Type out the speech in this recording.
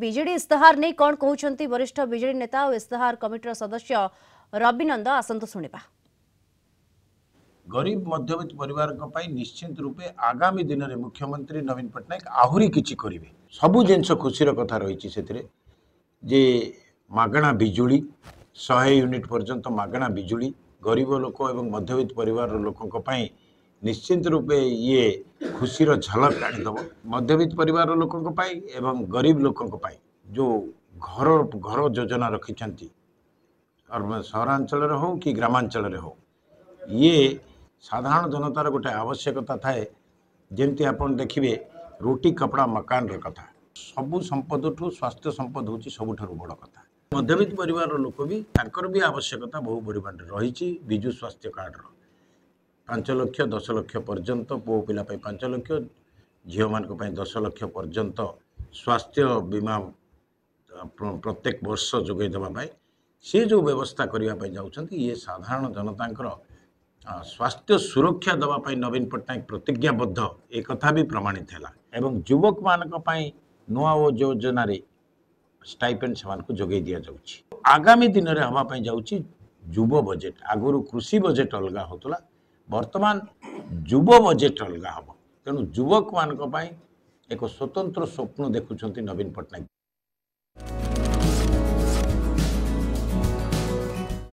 BJD इस्ताहार नहीं कौन कहते वरिष्ठ बीजेडी नेता और इस्ताहार कमिटर सदस्य रवि नंद आसतु शुणा। गरीब मध्यवित्त परिवार निश्चित रूपे आगामी दिन में मुख्यमंत्री नवीन पट्टनायक आहुरी किछि करिवे। सबु जिनस खुशीर कथा रही जे मागणा बिजुली 100 यूनिट पर्यंत मागणा बिजुली गरीब लोक एवं मध्यवित्त परिवार लोकों निश्चित रूपे ये खुशीर झलक आनीदेव। मध्यवित्त परिवार लोकों एवं गरीब लोकों जो घर घर योजना रखिंट सहरांचल हो कि ग्रामांचल हो, ये साधारण जनतार गोटे आवश्यकता थाए। जमती आपन देखिए रोटी कपड़ा मकान कथा सबु संपद ठू स्वास्थ्य संपद हूँ सबुठ बड़ कथा। मध्यवित्त परिवार लोक भी आवश्यकता बहु परिमाण रही। विजु स्वास्थ्य कार्ड 5 लाख 10 लाख पर्यंत पु पिला 5 लाख झील मान 10 लाख पर्यंत स्वास्थ्य बीमा प्रत्येक वर्ष जोगे देवाई सी जो व्यवस्था करने जाऊँगी ये साधारण जनतांकर स्वास्थ्य सुरक्षा देवाई नवीन पट्टनायक प्रतिज्ञाबद्ध एक कथा भी प्रमाणित है। एवं युवक मानी नुआ योजन स्टाइपेंड से जोगे दि जाऊँगी। आगामी दिन में हाँपाई जाऊँगी युव बजेट। आगुरी कृषि बजेट अलग होता, वर्तमान युव बजेट अलग हम। तेणु युवक मान एक स्वतंत्र स्वप्न देखुं नवीन पट्टनायक।